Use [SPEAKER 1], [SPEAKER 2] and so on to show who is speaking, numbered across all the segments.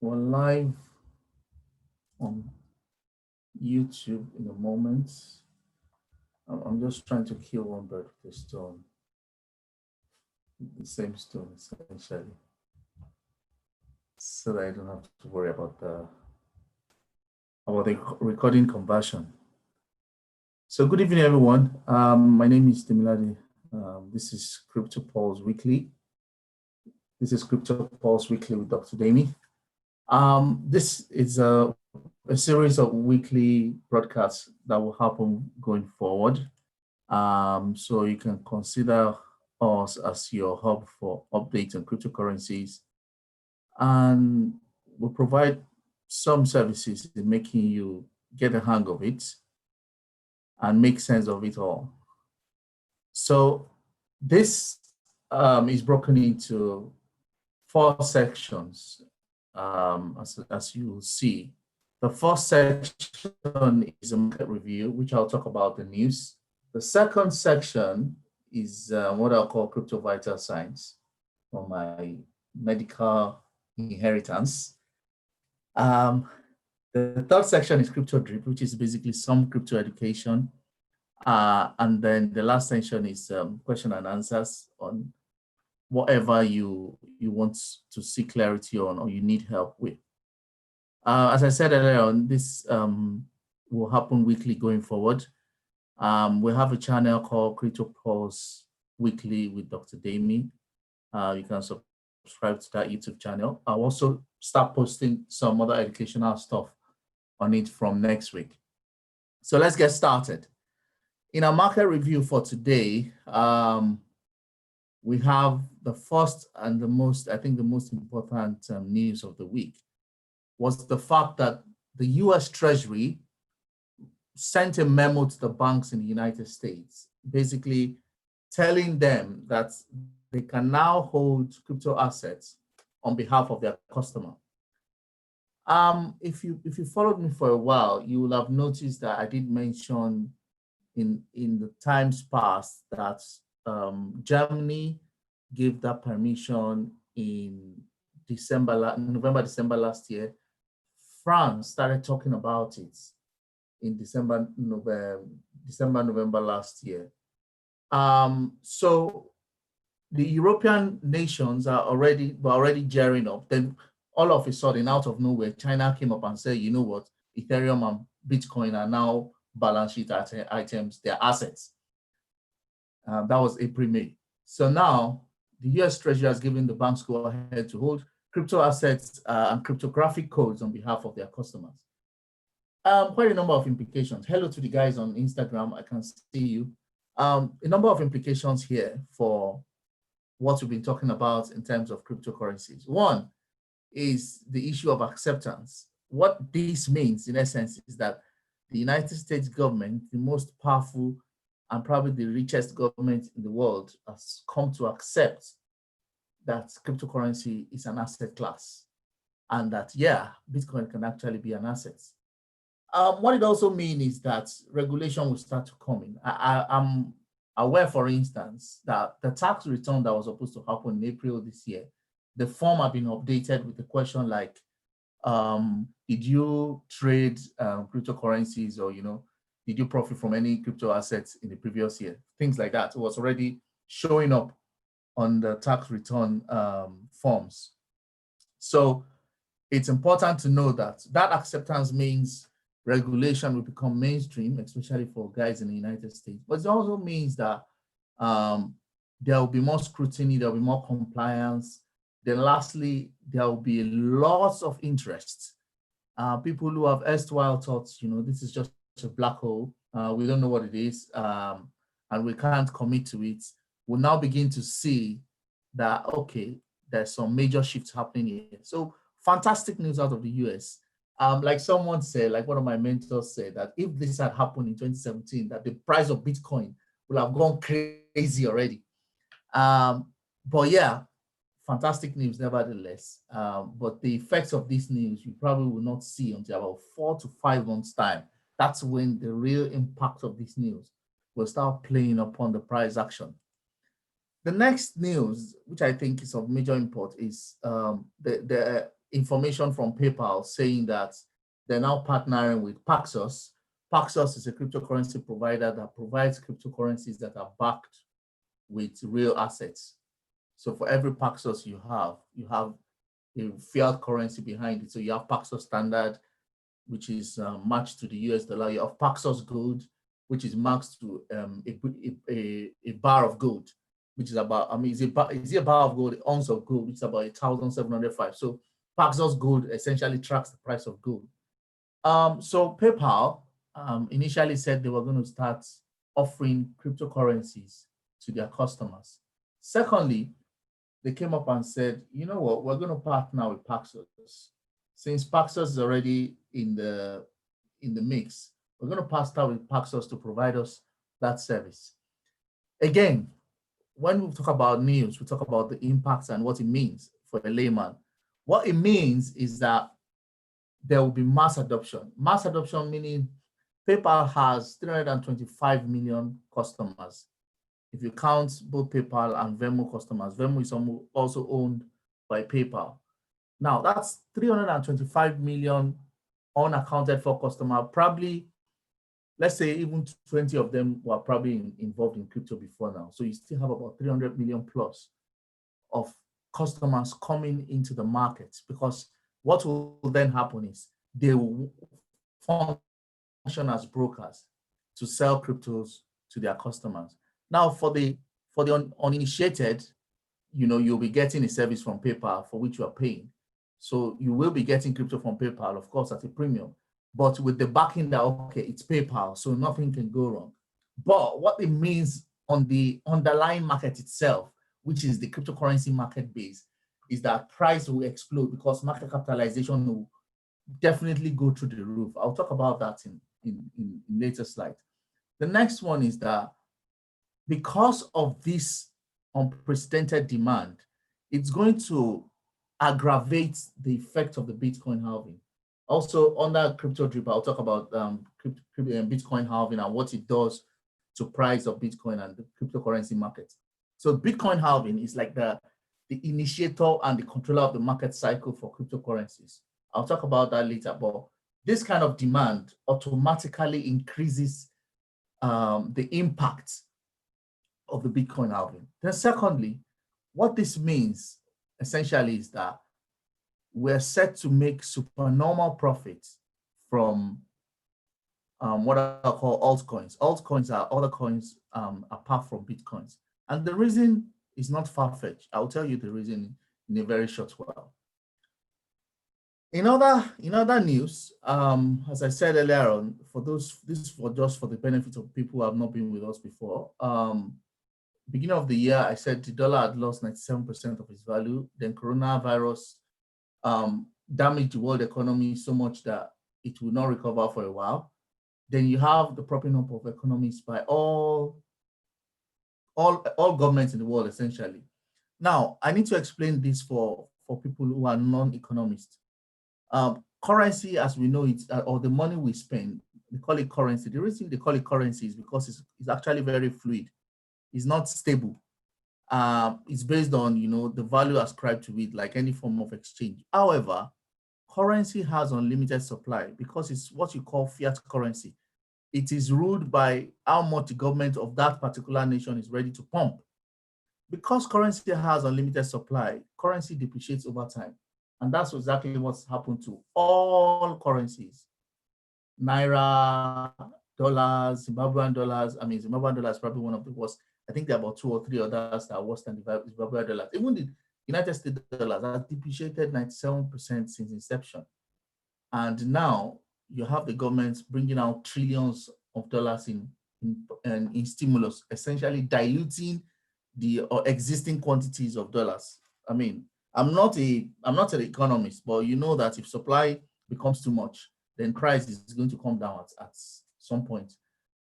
[SPEAKER 1] We're live on YouTube in a moment. I'm just trying to kill one bird with a stone, the same stone essentially, so that I don't have to worry about the recording conversion. So good evening, everyone. My name is Demi. This is Crypto Pulse Weekly. This is Crypto Pulse Weekly with Dr. Demi. This is a series of weekly broadcasts that will happen going forward. So you can consider us as your hub for updates on cryptocurrencies, and we'll provide some services in making you get a hang of it and make sense of it all. So this is broken into 4 sections, as you will see. The first section is a market review, which I'll talk about the news. The second section is what I'll call crypto vital signs from my medical inheritance. The third section is crypto drip, which is basically some crypto education. And then the last section is question and answers on whatever you want to seek clarity on or you need help with. As I said earlier on, this will happen weekly going forward. We have a channel called Crypto Pulse Weekly with Dr. Demi. You can subscribe to that YouTube channel. I'll also start posting some other educational stuff on it from next week. So let's get started. In our market review for today, we have the first and the most important news of the week was the fact that the US Treasury sent a memo to the banks in the United States, basically telling them that they can now hold crypto assets on behalf of their customer. If you followed me for a while, you will have noticed that I did mention in the times past that Germany gave that permission in November, December last year. France started talking about it in December, November last year. So the European nations were already gearing up. Then all of a sudden, out of nowhere, China came up and said, you know what, Ethereum and Bitcoin are now balance sheet items, they're assets. That was April, May. So now the US Treasury has given the banks go ahead to hold crypto assets and cryptographic codes on behalf of their customers. Quite a number of implications. Hello to the guys on Instagram, I can see you. A number of implications here for what we've been talking about in terms of cryptocurrencies. One is the issue of acceptance. What this means, in essence, is that the United States government, the most powerful and probably the richest government in the world, has come to accept that cryptocurrency is an asset class and that, yeah, Bitcoin can actually be an asset. What it also means is that regulation will start to come in. I'm aware, for instance, that the tax return that was supposed to happen in April this year, the form have been updated with the question like, did you trade cryptocurrencies, or did you profit from any crypto assets in the previous year? Things like that. It was already showing up on the tax return forms. So it's important to know that acceptance means regulation will become mainstream, especially for guys in the United States. But it also means that there will be more scrutiny, there will be more compliance. Then lastly, there will be lots of interest. People who have erstwhile thought, this is just a black hole, we don't know what it is, and we can't commit to it, will now begin to see that, okay, there's some major shifts happening here. So fantastic news out of the US. Like someone said, like one of my mentors said, that if this had happened in 2017, that the price of Bitcoin will have gone crazy already. But yeah, fantastic news nevertheless. But the effects of this news you probably will not see until about 4 to 5 months' time. That's when the real impact of this news will start playing upon the price action. The next news, which I think is of major import, is the information from PayPal saying that they're now partnering with Paxos. Paxos is a cryptocurrency provider that provides cryptocurrencies that are backed with real assets. So for every Paxos you have a fiat currency behind it. So you have Paxos Standard, which is matched to the US dollar. You have Paxos Gold, which is matched to a bar of gold, which is about, is it a bar of gold, an ounce of gold, which is about 1,705. So Paxos Gold essentially tracks the price of gold. So PayPal initially said they were going to start offering cryptocurrencies to their customers. Secondly, they came up and said, you know what, we're going to partner with Paxos. Since Paxos is already in the mix, we're going to partner with Paxos to provide us that service. Again, when we talk about news, we talk about the impacts and what it means for a layman. What it means is that there will be mass adoption. Mass adoption meaning PayPal has 325 million customers. If you count both PayPal and Venmo customers, Venmo is also owned by PayPal. Now that's 325 million unaccounted for customer. Probably, let's say even 20 of them were probably involved in crypto before now. So you still have about 300 million plus of customers coming into the market, because what will then happen is they will function as brokers to sell cryptos to their customers. Now, for the uninitiated, you'll be getting a service from PayPal for which you are paying. So you will be getting crypto from PayPal, of course, at a premium, but with the backing that, okay, it's PayPal, so nothing can go wrong. But what it means on the underlying market itself, which is the cryptocurrency market base, is that price will explode because market capitalization will definitely go through the roof. I'll talk about that in later slides. The next one is that because of this unprecedented demand, it's going to aggravate the effect of the Bitcoin halving. Also, under Crypto Drip, I'll talk about Bitcoin halving and what it does to price of Bitcoin and the cryptocurrency market. So Bitcoin halving is like the initiator and the controller of the market cycle for cryptocurrencies. I'll talk about that later, but this kind of demand automatically increases the impact of the Bitcoin halving. Then secondly, what this means essentially is that we're set to make supernormal profits from what I call altcoins. Altcoins are other coins apart from Bitcoins. And the reason is not far-fetched. I'll tell you the reason in a very short while. In other news, as I said earlier on, this is just for the benefit of people who have not been with us before. Beginning of the year, I said the dollar had lost 97% of its value. Then coronavirus damaged the world economy so much that it will not recover for a while. Then you have the propping up of economies by all governments in the world, essentially. Now, I need to explain this for people who are non-economists. Currency, as we know it, or the money we spend, they call it currency. The reason they call it currency is because it's actually very fluid. It's not stable. It's based on, the value ascribed to it, like any form of exchange. However, currency has unlimited supply because it's what you call fiat currency. It is ruled by how much the government of that particular nation is ready to pump. Because currency has unlimited supply, currency depreciates over time. And that's exactly what's happened to all currencies. Naira, dollars, Zimbabwean dollars. I mean, Zimbabwean dollar is probably one of the worst. I think there are about 2 or 3 others that are worse than the Zimbabwean dollars. Even the United States dollars has depreciated 97% since inception. And now you have the government bringing out trillions of dollars in stimulus, essentially diluting the existing quantities of dollars. I mean, I'm not an economist, but you know that if supply becomes too much, then price is going to come down at some point.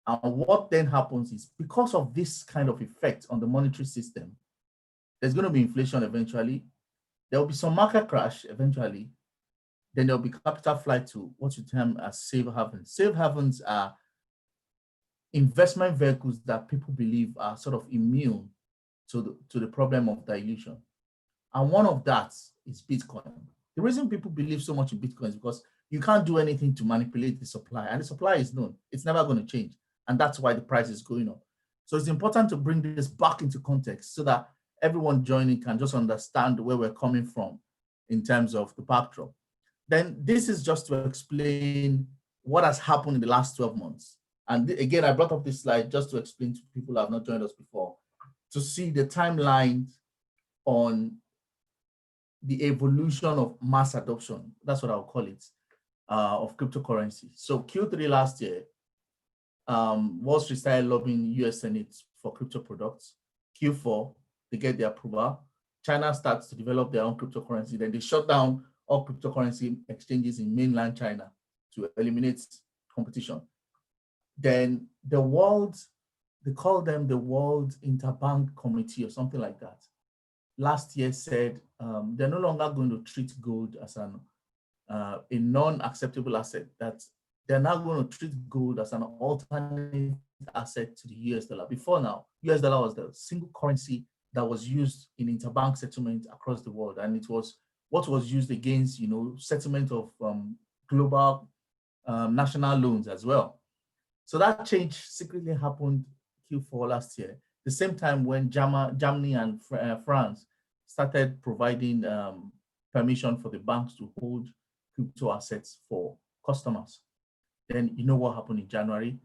[SPEAKER 1] And what then happens is, because of this kind of effect on the monetary system, there's going to be inflation eventually. There will be some market crash eventually. Then there'll be capital flight to what you term as safe havens. Safe havens are investment vehicles that people believe are sort of immune to the problem of dilution. And one of that is Bitcoin. The reason people believe so much in Bitcoin is because you can't do anything to manipulate the supply, and the supply is known. It's never going to change, and that's why the price is going up. So it's important to bring this back into context so that everyone joining can just understand where we're coming from in terms of the backdrop. Then this is just to explain what has happened in the last 12 months. And again, I brought up this slide just to explain to people who have not joined us before, to see the timeline on the evolution of mass adoption. That's what I'll call it, of cryptocurrency. So Q3 last year, Wall Street started lobbying US Senate for crypto products. Q4, they get the approval. China starts to develop their own cryptocurrency. Then they shut down all cryptocurrency exchanges in mainland China to eliminate competition. Then the world, they call them the World Interbank Committee or something like that, last year said they're no longer going to treat gold as a non-acceptable asset, that they're now going to treat gold as an alternate asset to the US dollar. Before now, US dollar was the single currency that was used in interbank settlement across the world. And it was what was used against, settlement of global national loans as well. So that change secretly happened Q4 last year, the same time when Germany and France started providing permission for the banks to hold crypto assets for customers. Then you know what happened in January.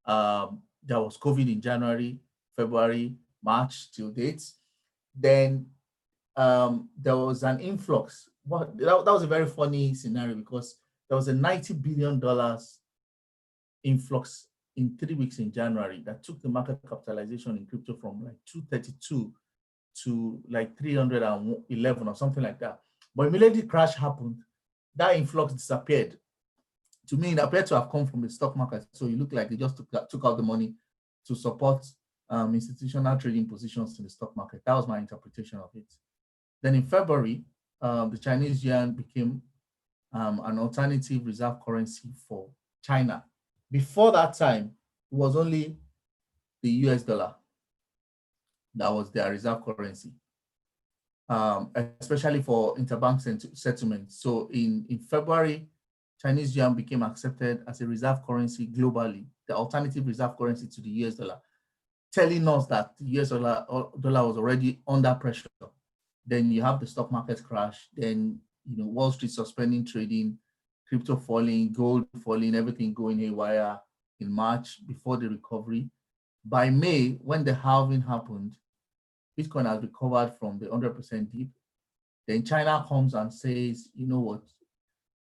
[SPEAKER 1] There was COVID in January, February, March till date. Then there was an influx. That was a very funny scenario because there was a $90 billion influx in 3 weeks in January that took the market capitalization in crypto from like 232 to like 311 or something like that. But immediately crash happened, that influx disappeared. To me, it appeared to have come from the stock market. So it looked like they just took out the money to support institutional trading positions in the stock market. That was my interpretation of it. Then in February, the Chinese yuan became an alternative reserve currency for China. Before that time, it was only the US dollar that was their reserve currency, especially for interbank settlements. So in February, Chinese yuan became accepted as a reserve currency globally, the alternative reserve currency to the US dollar, telling us that the US dollar was already under pressure. Then you have the stock market crash, then Wall Street suspending trading, crypto falling, gold falling, everything going haywire in March before the recovery. By May, when the halving happened, Bitcoin has recovered from the 100% dip. Then China comes and says, you know what,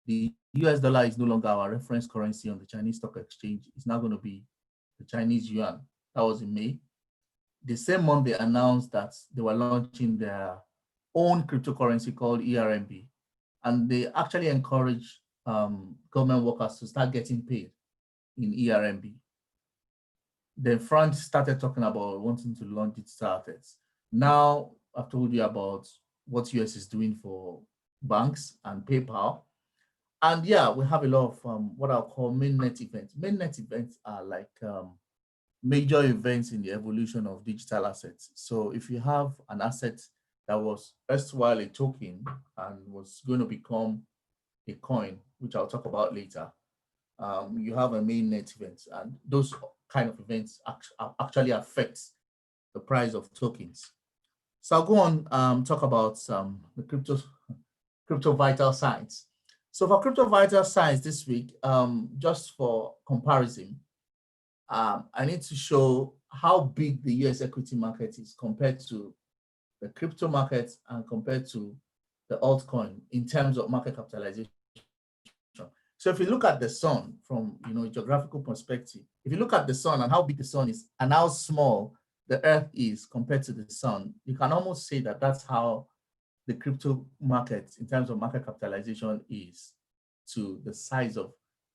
[SPEAKER 1] the US dollar is no longer our reference currency on the Chinese stock exchange. It's now going to be the Chinese yuan. That was in May. The same month, they announced that they were launching their own cryptocurrency called ERMB. And they actually encourage government workers to start getting paid in ERMB. Then France started talking about wanting to launch digital assets. Now, I've told you about what US is doing for banks and PayPal. And yeah, we have a lot of what I'll call mainnet events. Mainnet events are like major events in the evolution of digital assets. So if you have an asset that was erstwhile a token and was going to become a coin, which I'll talk about later, you have a mainnet event, and those kind of events actually affect the price of tokens. So I'll go on talk about the crypto vital signs. So for crypto vital signs this week, just for comparison, I need to show how big the US equity market is compared to the crypto market and compared to the altcoin in terms of market capitalization. So if you look at the sun from a geographical perspective, if you look at the sun and how big the sun is and how small the earth is compared to the sun, you can almost say that that's how the crypto market in terms of market capitalization is to the size of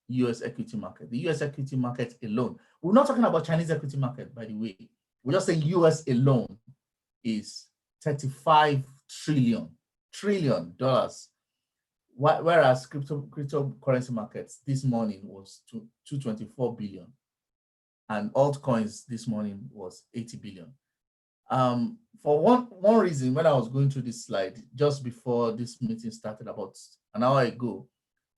[SPEAKER 1] US equity market. The US equity market alone, we're not talking about Chinese equity market, by the way. We're just saying US alone is $35 trillion dollars. Whereas cryptocurrency markets this morning was 224 billion, and altcoins this morning was 80 billion. For one reason, when I was going through this slide just before this meeting started about an hour ago,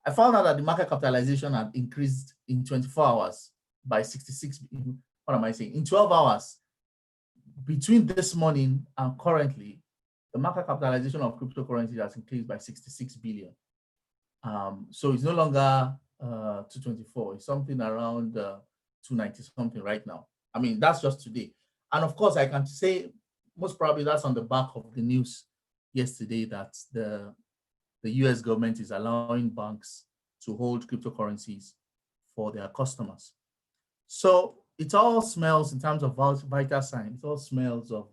[SPEAKER 1] I found out that the market capitalization had increased in 24 hours by 66. What am I saying? In 12 hours between this morning and currently, the market capitalization of cryptocurrency has increased by 66 billion. So it's no longer 224, it's something around 290 something right now. I mean, that's just today. And of course, I can say most probably that's on the back of the news yesterday that the US government is allowing banks to hold cryptocurrencies for their customers. So it all smells, in terms of vital signs, it all smells of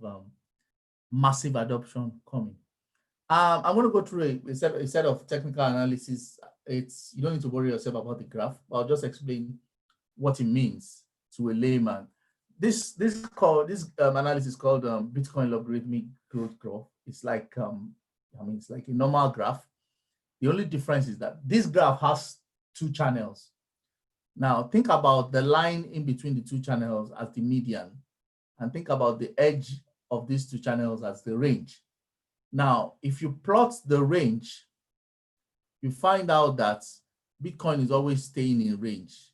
[SPEAKER 1] massive adoption coming. I'm going to go through a set of technical analysis. You don't need to worry yourself about the graph. I'll just explain what it means to a layman. This analysis is called Bitcoin logarithmic growth graph. It's like it's like a normal graph. The only difference is that this graph has two channels. Now think about the line in between the two channels as the median, and think about the edge of these two channels as the range. Now, if you plot the range, you find out that Bitcoin is always staying in range,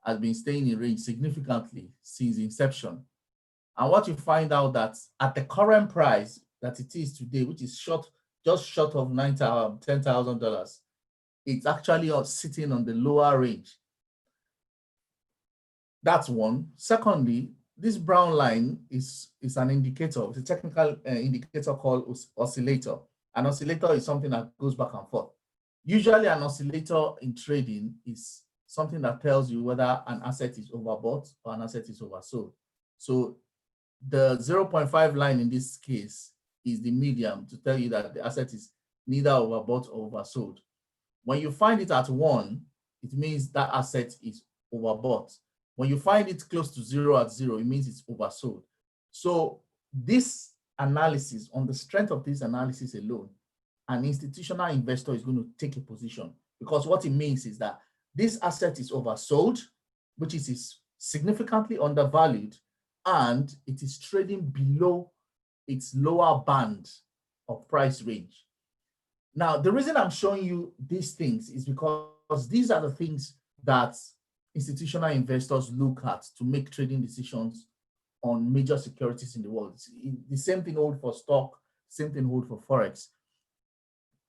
[SPEAKER 1] has been staying in range significantly since inception. And what you find out that at the current price that it is today, which is just short of $10,000, it's actually sitting on the lower range. That's one. Secondly, this brown line is an indicator. It's a technical indicator called oscillator. An oscillator is something that goes back and forth. Usually an oscillator in trading is something that tells you whether an asset is overbought or an asset is oversold. So the 0.5 line in this case is the medium to tell you that the asset is neither overbought or oversold. When you find it at 1, it means that asset is overbought. When you find it close to 0 at 0, it means it's oversold. So this analysis, on the strength of this analysis alone, an institutional investor is going to take a position, because what it means is that this asset is oversold, which is significantly undervalued, and it is trading below its lower band of price range. Now, the reason I'm showing you these things is because these are the things that institutional investors look at to make trading decisions on major securities in the world. The same thing holds for stock, same thing holds for Forex.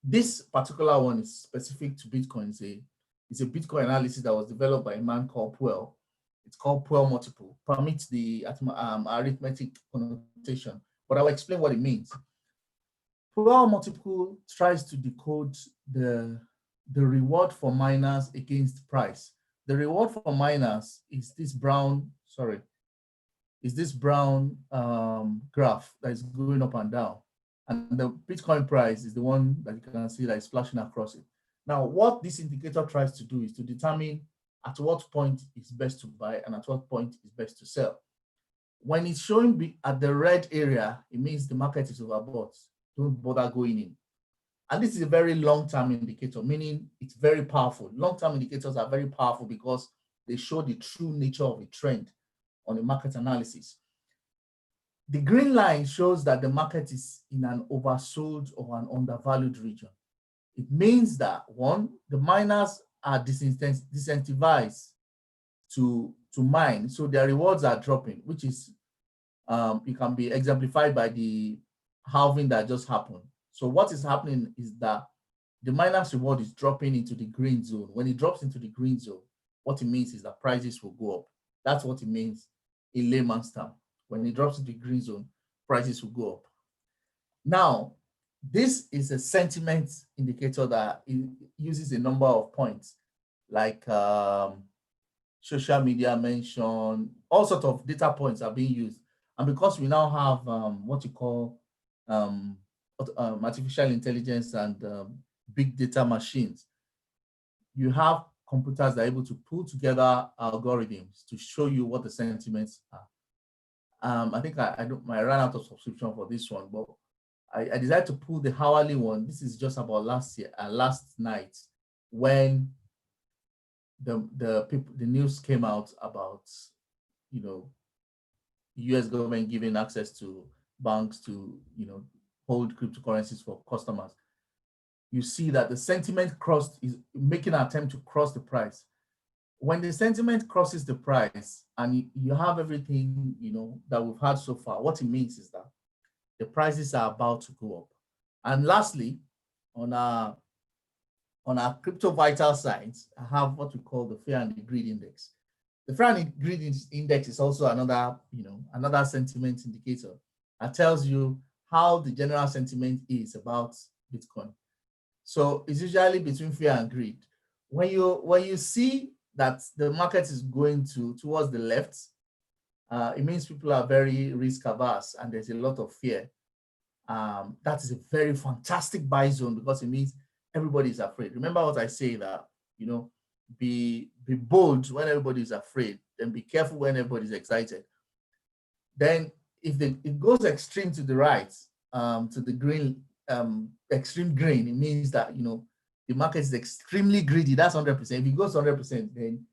[SPEAKER 1] This particular one is specific to Bitcoin. It's a Bitcoin analysis that was developed by a man called Puel. It's called Puel multiple, permits the arithmetic connotation, but I'll explain what it means. Puel multiple tries to decode the reward for miners against price. The reward for miners is this brown, graph that is going up and down. And the Bitcoin price is the one that you can see that is flashing across it. Now, what this indicator tries to do is to determine at what point it's best to buy and at what point it's best to sell. When it's showing at the red area, it means the market is overbought. Don't bother going in. And this is a very long-term indicator, meaning it's very powerful. Long-term indicators are very powerful because they show the true nature of a trend on a market analysis. The green line shows that the market is in an oversold or an undervalued region. It means that, one, the miners are disincentivized to mine, so their rewards are dropping, which is, it can be exemplified by the halving that just happened. So what is happening is that the miner's reward is dropping into the green zone. When it drops into the green zone, what it means is that prices will go up. That's what it means in layman's term. When it drops into the green zone, prices will go up. Now, this is a sentiment indicator that uses a number of points, like social media mention, all sorts of data points are being used. And because we now have what you call artificial intelligence and big data machines, you have computers that are able to pull together algorithms to show you what the sentiments are. I think I ran out of subscription for this one, but I decided to pull the hourly one. This is just about last night, when the news came out about, US government giving access to banks to, hold cryptocurrencies for customers, you see that the sentiment crossed is making an attempt to cross the price. When the sentiment crosses the price and you have everything, that we've had so far, what it means is that the prices are about to go up. And lastly, on our crypto vital signs, I have what we call the fear and the greed index. The fear and the greed index is also another sentiment indicator that tells you how the general sentiment is about Bitcoin. So it's usually between fear and greed. When you see that the market is going towards the left, it means people are very risk averse and there's a lot of fear. That is a very fantastic buy zone because it means everybody is afraid. Remember what I say that, be bold when everybody is afraid, then be careful when everybody is excited. Then if it goes extreme to the right, to the green, extreme green, it means that, the market is extremely greedy. That's 100%. If it goes 100%, then,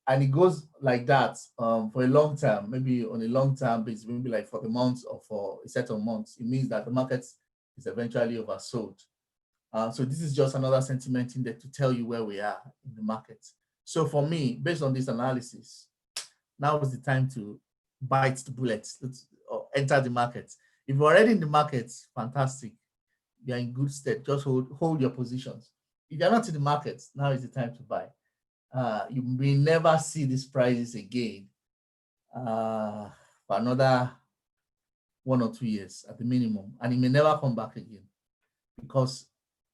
[SPEAKER 1] and it goes like that for a long time, maybe on a long term basis, maybe like for the months or for a set of months, it means that the market is eventually oversold. So this is just another sentiment in there to tell you where we are in the market. So for me, based on this analysis, now is the time to bite the bullet, or enter the market. If you're already in the market, fantastic. You're in good stead. Just hold your positions. If you're not in the market, now is the time to buy. You may never see these prices again for another 1 or 2 years at the minimum, and it may never come back again because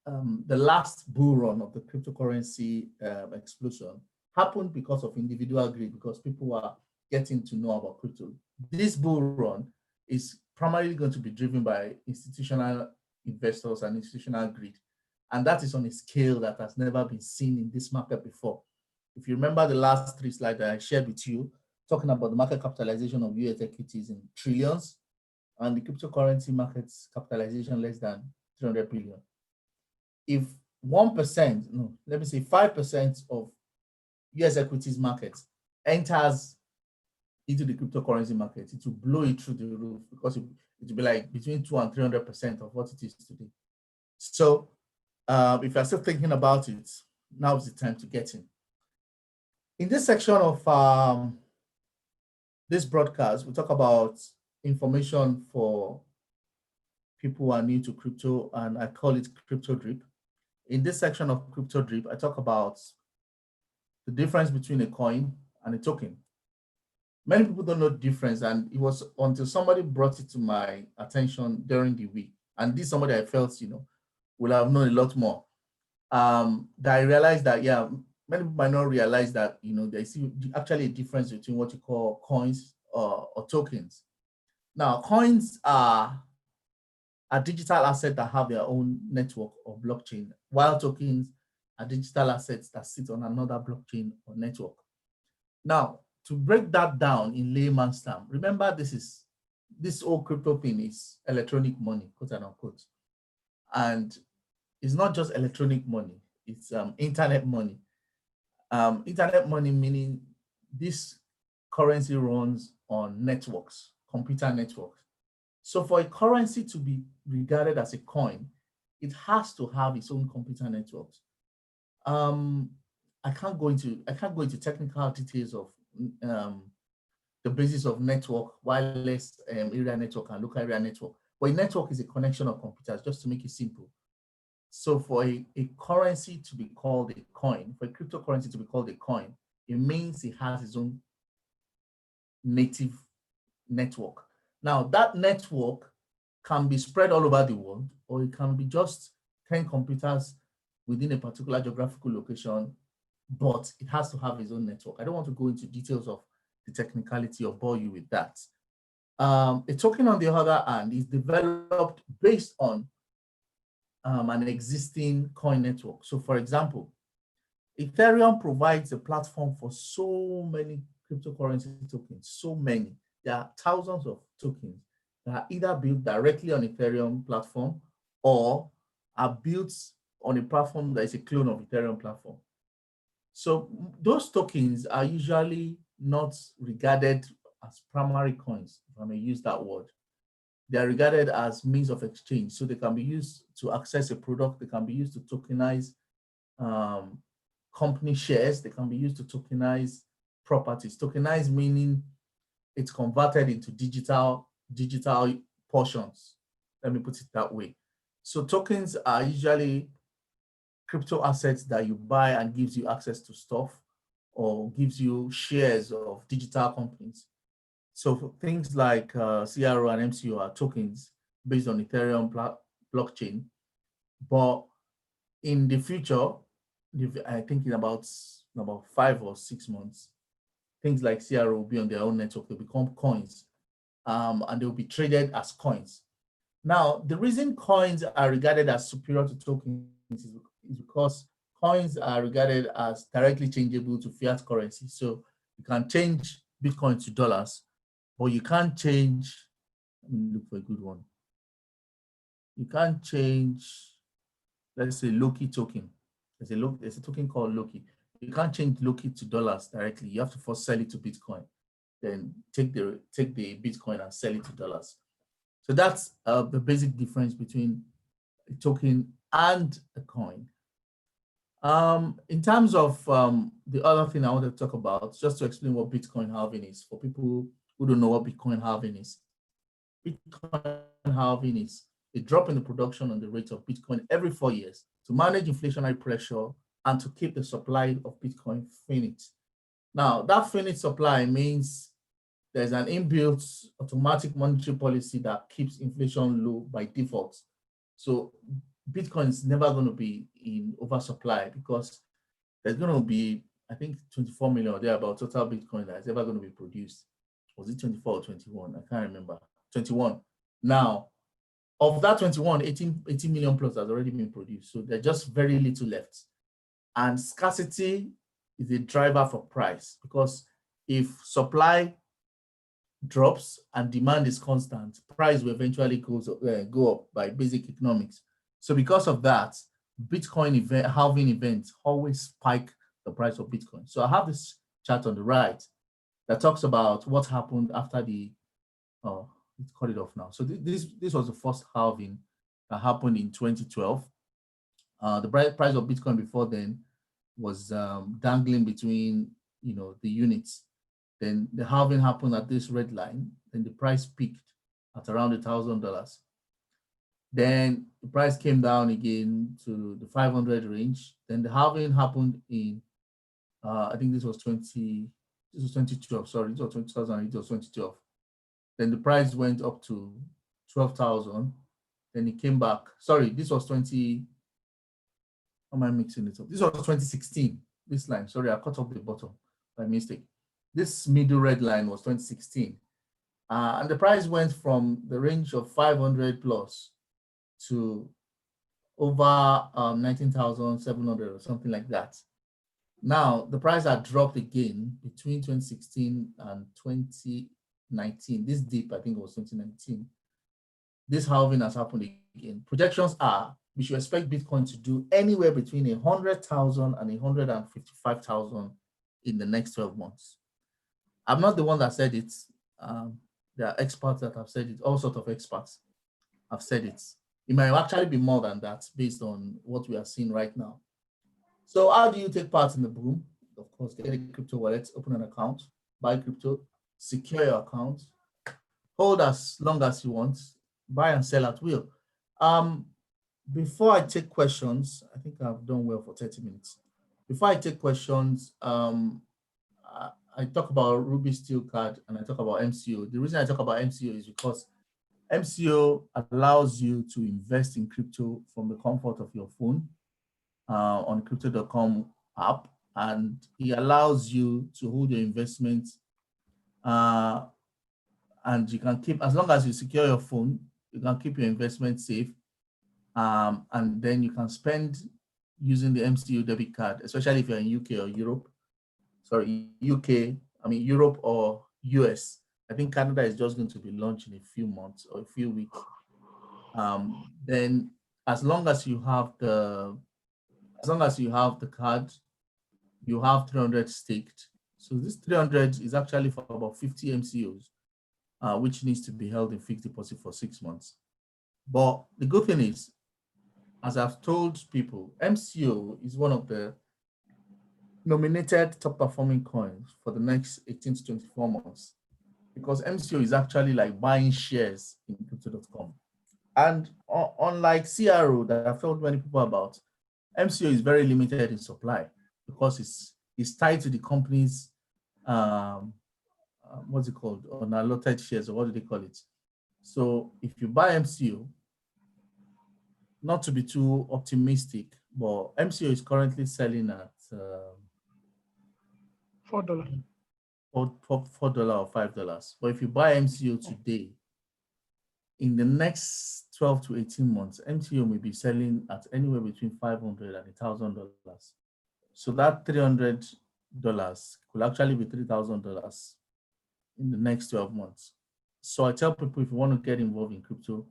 [SPEAKER 1] the last bull run of the cryptocurrency explosion happened because of individual greed, because people were getting to know about crypto. This bull run is primarily going to be driven by institutional investors and institutional greed, and that is on a scale that has never been seen in this market before. If you remember the last 3 slides that I shared with you, talking about the market capitalization of US equities in trillions and the cryptocurrency market's capitalization less than 300 billion. If 1%, no, let me say 5% of US equities market enters into the cryptocurrency market, it will blow it through the roof because it will be like between 200 and 300% of what it is today. So if you're still thinking about it, now is the time to get in. In this section of this broadcast, we talk about information for people who are new to crypto, and I call it Crypto Drip. In this section of Crypto Drip, I talk about the difference between a coin and a token. Many people don't know the difference, and it was until somebody brought it to my attention during the week, and this is somebody I felt, will have known a lot more, that I realized that, yeah, many people might not realize that, there's actually a difference between what you call coins or tokens. Now, coins are a digital asset that have their own network or blockchain, while tokens are digital assets that sit on another blockchain or network. Now, to break that down in layman's terms, remember this whole crypto thing is electronic money, quote and unquote. And it's not just electronic money, it's internet money. Internet money meaning this currency runs on networks, computer networks. So for a currency to be regarded as a coin, it has to have its own computer networks. I can't go into technical details of the basis of network, wireless area network and local area network. But a network is a connection of computers, just to make it simple. So for a currency to be called a coin, for a cryptocurrency to be called a coin, it means it has its own native network. Now, that network can be spread all over the world, or it can be just 10 computers within a particular geographical location, but it has to have its own network. I don't want to go into details of the technicality or bore you with that. A token, on the other hand, is developed based on an existing coin network. So for example, Ethereum provides a platform for so many cryptocurrency tokens, so many. There are thousands of tokens that are either built directly on Ethereum platform or are built on a platform that is a clone of Ethereum platform. So those tokens are usually not regarded as primary coins, if I may use that word. They are regarded as means of exchange. So they can be used to access a product, they can be used to tokenize um, company shares, they can be used to tokenize properties. Tokenize meaning it's converted into digital portions. Let me put it that way. So tokens are usually crypto assets that you buy and gives you access to stuff or gives you shares of digital companies. So for things like CRO and MCO are tokens based on Ethereum blockchain. But in the future, I think in about 5 or 6 months, things like CRO will be on their own network. They'll become coins, and they'll be traded as coins. Now, the reason coins are regarded as superior to tokens is because coins are regarded as directly changeable to fiat currency. So you can change Bitcoin to dollars, but you can't change, let me look for a good one. You can't change, let's say, Loki token. There's a token called Loki. You can't change Loki to dollars directly. You have to first sell it to Bitcoin, then take the Bitcoin and sell it to dollars. So that's the basic difference between a token and a coin. In terms of the other thing I want to talk about, just to explain what Bitcoin halving is for people who don't know what Bitcoin halving is. Bitcoin halving is a drop in the production and the rate of Bitcoin every 4 years to manage inflationary pressure and to keep the supply of Bitcoin finite. Now, that finite supply means there's an inbuilt automatic monetary policy that keeps inflation low by default. So Bitcoin is never going to be in oversupply because there's going to be, I think, 24 million or thereabout total Bitcoin that is ever going to be produced. Was it 24 or 21? I can't remember. 21. Now, of that 21, 18 million plus has already been produced. So there's just very little left. And scarcity is a driver for price because if supply drops and demand is constant, price will eventually go up by basic economics. So because of that, Bitcoin halving events always spike the price of Bitcoin. So I have this chart on the right that talks about what happened after let's cut it off now. So this was the first halving that happened in 2012. The price of Bitcoin before then was dangling between the units. Then the halving happened at this red line. Then the price peaked at around $1,000. Then the price came down again to the 500 range. Then the halving happened in, I think this was 2012. Sorry, this was 2008. It was 2012. Then the price went up to 12,000. Then it came back. Sorry, this was 20. How am I mixing it up? This was 2016. This line. Sorry, I cut off the bottom by mistake. This middle red line was 2016. And the price went from the range of 500 plus to over 19,700 or something like that. Now, the price had dropped again between 2016 and 2019. This dip, I think it was 2019. This halving has happened again. Projections are we should expect Bitcoin to do anywhere between 100,000 and 155,000 in the next 12 months. I'm not the one that said it. There are experts that have said it, all sorts of experts have said it. It might actually be more than that based on what we are seeing right now. So how do you take part in the boom? Of course, get a crypto wallet, open an account, buy crypto, secure your account, hold as long as you want, buy and sell at will. Before I take questions, I think I've done well for 30 minutes. Before I take questions, I talk about Ruby Steel Card and I talk about MCO. The reason I talk about MCO is because MCO allows you to invest in crypto from the comfort of your phone on crypto.com app, and it allows you to hold your investment and you can keep, as long as you secure your phone, you can keep your investment safe, and then you can spend using the MCO debit card, especially if you're in UK or Europe. Sorry, Europe or US. I think Canada is just going to be launched in a few months or a few weeks. Then as long as you have the card, you have 300 staked. So this 300 is actually for about 50 MCOs, which needs to be held in fixed deposit for 6 months. But the good thing is, as I've told people, MCO is one of the nominated top performing coins for the next 18 to 24 months, because MCO is actually like buying shares in crypto.com. And unlike CRO that I've told many people about, MCO is very limited in supply because it's tied to the company's what's it called, unallotted shares, or what do they call it? So if you buy MCO, not to be too optimistic, but MCO is currently selling at
[SPEAKER 2] $4.
[SPEAKER 1] $4 or $5. But if you buy MCO today, in the next 12 to 18 months, MCO may be selling at anywhere between $500 and $1,000. So that $300 could actually be $3,000 in the next 12 months. So I tell people, if you want to get involved in crypto,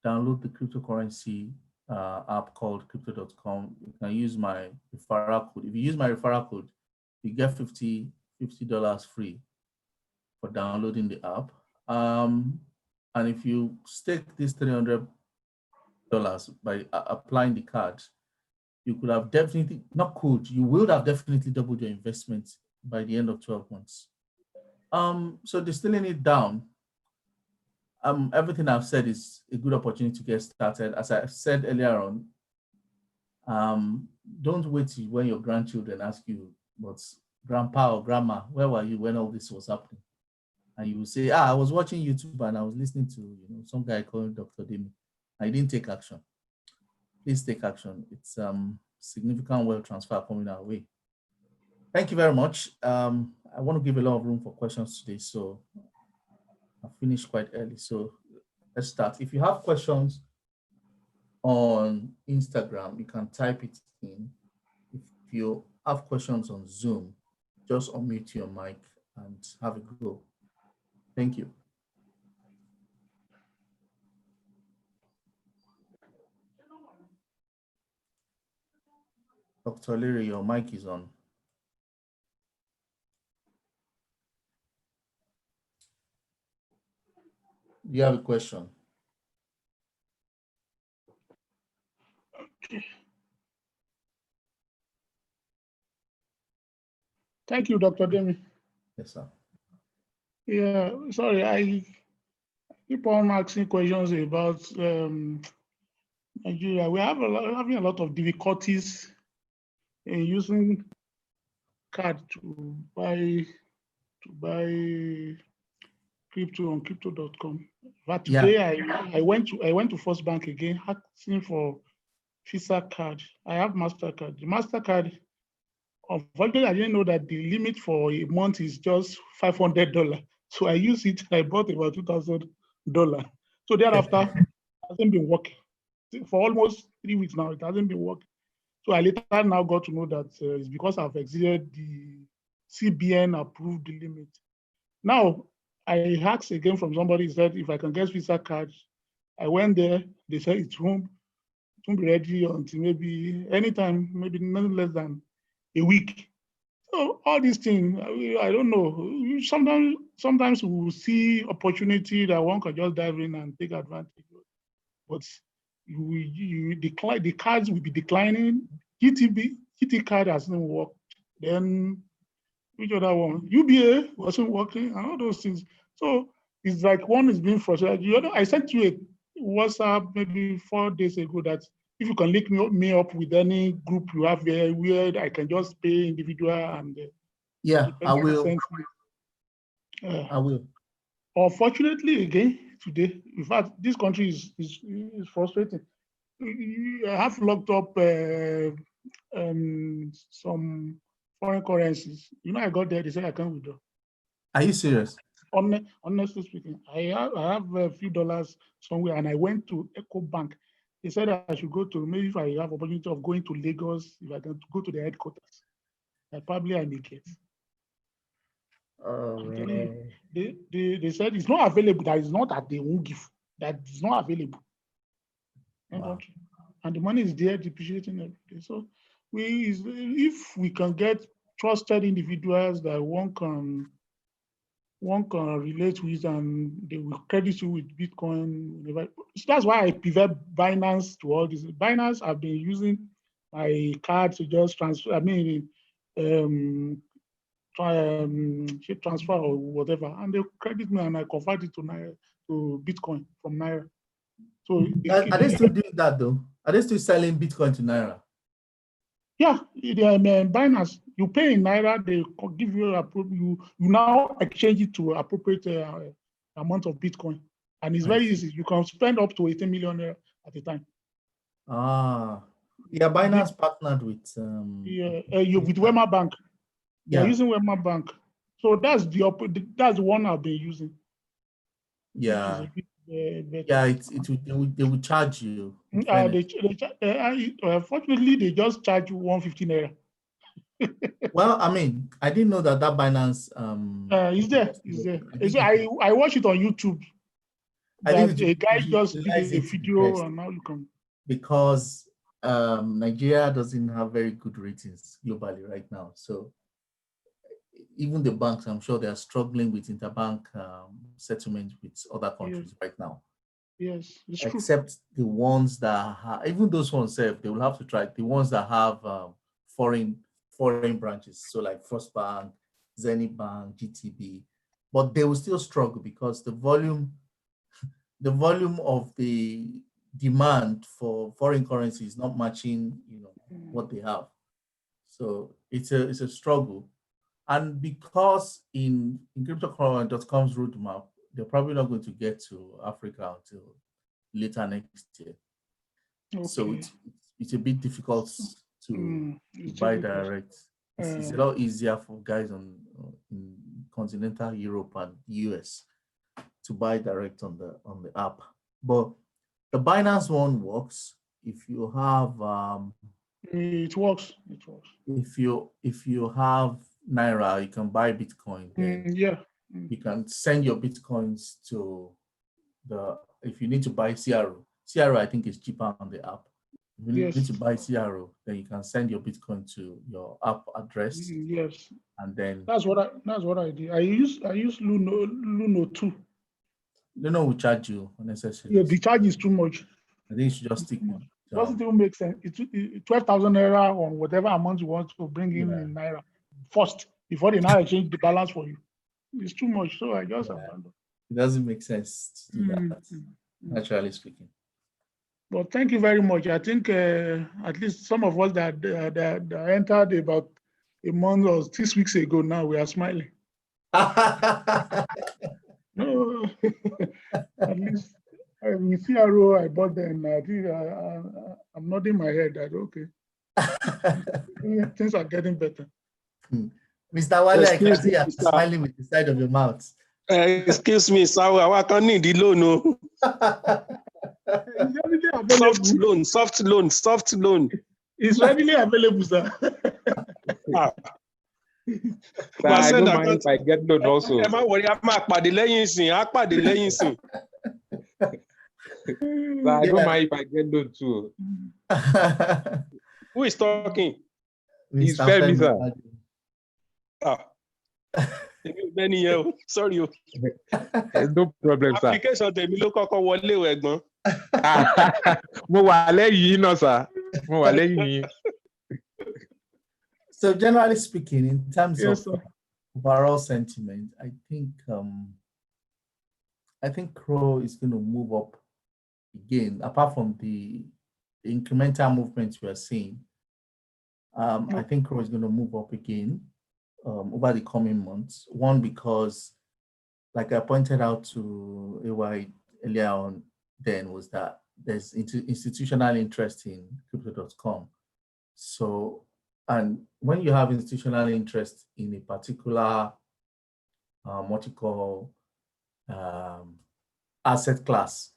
[SPEAKER 1] download the cryptocurrency app called crypto.com. You can use my referral code. If you use my referral code, you get $50 free for downloading the app. And if you stake this $300 by applying the card, you could have definitely, not could, you will have definitely doubled your investment by the end of 12 months. So distilling it down, everything I've said is a good opportunity to get started. As I said earlier on, don't wait till when your grandchildren ask you, but grandpa or grandma, where were you when all this was happening? And you will say, I was watching YouTube and I was listening to some guy called Dr. Demi. I didn't take action. Please take action. It's significant wealth transfer coming our way. Thank you very much. I want to give a lot of room for questions today, so I finished quite early. So let's start. If you have questions on Instagram, you can type it in. If you have questions on Zoom, just unmute your mic and have a go. Thank you. Dr. Leary, your mic is on. Do you have a question?
[SPEAKER 2] Okay. Thank you, Dr. Demi.
[SPEAKER 1] Yes, sir.
[SPEAKER 2] Yeah, sorry, I keep on asking questions about Nigeria. We have having a lot of difficulties in using card to buy crypto on crypto.com. But today I went to First Bank again asking for Visa card. I have MasterCard. The MasterCard, unfortunately, I didn't know that the limit for a month is just $500. So I used it. I bought about $2,000. So thereafter, it hasn't been working for almost 3 weeks now. It hasn't been working. So I later now got to know that it's because I've exceeded the CBN approved limit. Now I asked again from somebody, said if I can get Visa card. I went there. They said it won't be ready until maybe anytime, maybe not less than a week. So all these things, I don't know. Sometimes we will see opportunity that one can just dive in and take advantage of. But you decline, the cards will be declining. GT card hasn't worked. Then which other one? UBA wasn't working, and all those things. So it's like one is being frustrated. The other, I sent you a WhatsApp maybe 4 days ago that if you can link me up with any group you have there where I can just pay individual and
[SPEAKER 1] I will. I will.
[SPEAKER 2] Unfortunately, again today, in fact, this country is frustrating. I have locked up some foreign currencies. I got there. They said I can't withdraw.
[SPEAKER 1] Are you serious?
[SPEAKER 2] Honestly speaking, I have a few dollars somewhere, and I went to Eco Bank. They said I should go to, maybe if I have opportunity of going to Lagos, if I can go to the headquarters, probably I may get. I'm telling you, they said it's not available. That is not that they won't give. That is not available. Wow. And the money is there, depreciating every day. So if we can get trusted individuals that one can relate with, and they will credit you with Bitcoin. So that's why I prefer Binance to all this. Binance, I've been using my card to just transfer. Transfer or whatever, and they credit me, and I convert it to Bitcoin from Naira. So
[SPEAKER 1] Are they still doing that though? Are they still selling Bitcoin to Naira?
[SPEAKER 2] Yeah, Binance, you pay in Naira, they give you you now exchange it to appropriate amount of Bitcoin. And it's very easy. You can spend up to 18 million at a time.
[SPEAKER 1] Yeah, Binance partnered with
[SPEAKER 2] with Wema Bank. They're using Wema Bank. So that's the one I've been using.
[SPEAKER 1] Yeah. They will charge you.
[SPEAKER 2] Unfortunately, they just charge you 150 naira.
[SPEAKER 1] Well, I mean, I didn't know that Binance
[SPEAKER 2] is there. I watch it on YouTube. A guy just did a video, and now you can.
[SPEAKER 1] Because Nigeria doesn't have very good ratings globally right now. So even the banks, I'm sure they are struggling with interbank settlement with other countries right now.
[SPEAKER 2] Yes, it's
[SPEAKER 1] except
[SPEAKER 2] true.
[SPEAKER 1] The ones that have, even those ones they will have to try the ones that have foreign branches, so like First Bank, Zenith Bank, GTB, but they will still struggle because the volume of the demand for foreign currency is not matching, what they have. So it's a struggle, and because in cryptocurrency.com's roadmap, they're probably not going to get to Africa until later next year. Okay. So it's a bit difficult to buy direct. It's a lot easier for guys in continental Europe and US to buy direct on the app. But the Binance one works if you have
[SPEAKER 2] it works.
[SPEAKER 1] If you have Naira, you can buy Bitcoin. Then you can send your Bitcoins to if you need to buy CRO, I think is cheaper on the app. If you need to buy CRO, then you can send your Bitcoin to your app address.
[SPEAKER 2] Yes.
[SPEAKER 1] And then
[SPEAKER 2] that's what I did. I use Luno too.
[SPEAKER 1] Luno will charge you unnecessarily.
[SPEAKER 2] Yeah, the charge is too much.
[SPEAKER 1] I think you should just stick with
[SPEAKER 2] it doesn't even make sense. It's 12,000 naira on whatever amount you want to bring in Naira first before they now exchange the balance for you. It's too much, so I just abandoned.
[SPEAKER 1] It doesn't make sense to do that, naturally speaking.
[SPEAKER 2] But thank you very much. I think at least some of us that entered about a month or 6 weeks ago, now we are smiling. No, at least with CRO, I bought them. I think I'm nodding my head that okay, things are getting better.
[SPEAKER 1] Mr. Wale, I can see you're smiling with the side of your mouth.
[SPEAKER 3] Excuse me, sir. I can't need the loan. Soft loan.
[SPEAKER 2] It's readily available, sir.
[SPEAKER 4] I don't mind if I get loan also.
[SPEAKER 3] I
[SPEAKER 4] don't mind if I get loan too.
[SPEAKER 3] Who is talking?
[SPEAKER 4] It's Femi, sir. Sorry. No problem, sir.
[SPEAKER 3] Application Demi ló kọ́kọ́ wọlé o ẹ̀gbọ́n.
[SPEAKER 4] Mo wà lẹ́yìn náà, sir. Mo wà lẹ́yìn.
[SPEAKER 1] So generally speaking, in terms of overall sentiment, I think CRO is going to move up again, apart from the incremental movements we are seeing. I think CRO is going to move up again over the coming months. One, because, like I pointed out to AY earlier on, then was that there's institutional interest in crypto.com. So, and when you have institutional interest in a particular what you call asset class,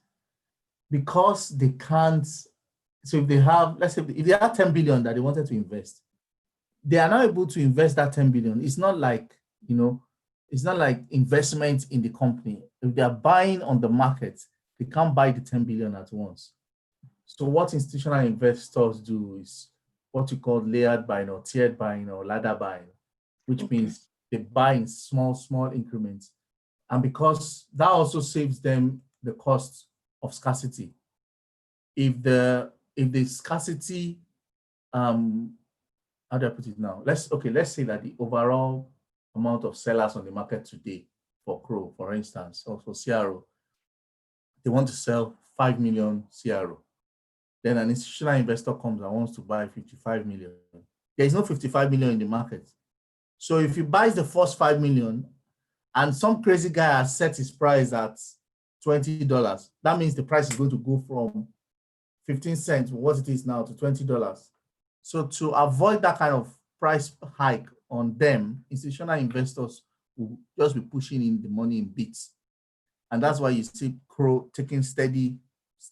[SPEAKER 1] because they can't, so if they have, let's say if they have 10 billion that they wanted to invest, they are not able to invest that 10 billion. It's not like, it's not like investment in the company. If they are buying on the market, they can't buy the 10 billion at once. So what institutional investors do is what you call layered buying or tiered buying or ladder buying. which
[SPEAKER 2] Okay.
[SPEAKER 1] means they buy in small increments. And because that also saves them the cost of scarcity. If the scarcity, how do I put it now? Let's say that the overall amount of sellers on the market today for Crow, for instance, or for CRO, they want to sell 5 million CRO. Then an institutional investor comes and wants to buy 55 million. There is no 55 million in the market. So if he buys the first 5 million and some crazy guy has set his price at $20, that means the price is going to go from 15 cents, what it is now, to $20. So to avoid that kind of price hike on them, institutional investors will just be pushing in the money in bits. And that's why you see Crow taking steady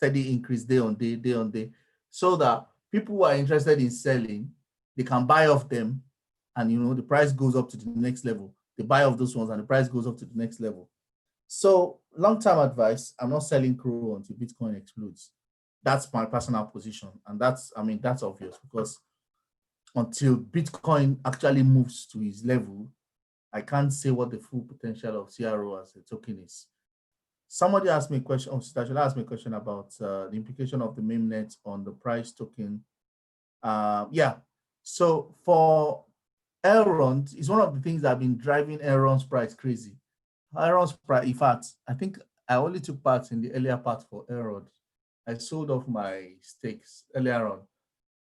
[SPEAKER 1] increase day on day, so that people who are interested in selling, they can buy off them, and the price goes up to the next level. They buy off those ones and the price goes up to the next level. So long-term advice, I'm not selling Crow until Bitcoin explodes. That's my personal position. And that's obvious, because until Bitcoin actually moves to his level, I can't say what the full potential of CRO as a token is. Somebody asked me a question, Sitachula asked me a question about the implication of the mainnet on the price token. Yeah, so for Elrond, it's one of the things that have been driving Elrond's price crazy. Elrond's price, in fact, I think I only took part in the earlier part for Elrond. I sold off my stakes earlier on.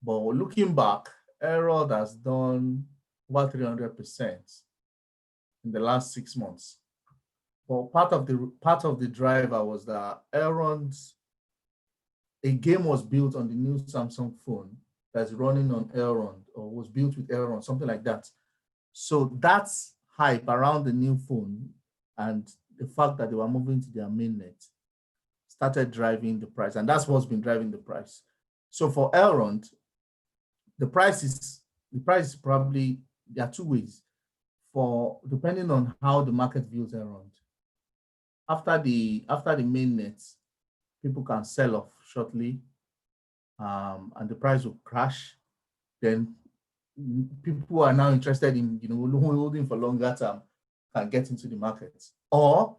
[SPEAKER 1] But looking back, Elrond has done over 300% in the last 6 months. Well, part of the driver was that a game was built on the new Samsung phone that's running on Elrond, or was built with Elrond, something like that. So that's hype around the new phone and the fact that they were moving to their mainnet started driving the price, and that's what's been driving the price. So for Elrond, the price is probably, there are two ways, depending on how the market views Elrond. After the mainnet, people can sell off shortly, and the price will crash. Then people who are now interested in holding for longer term can get into the market. Or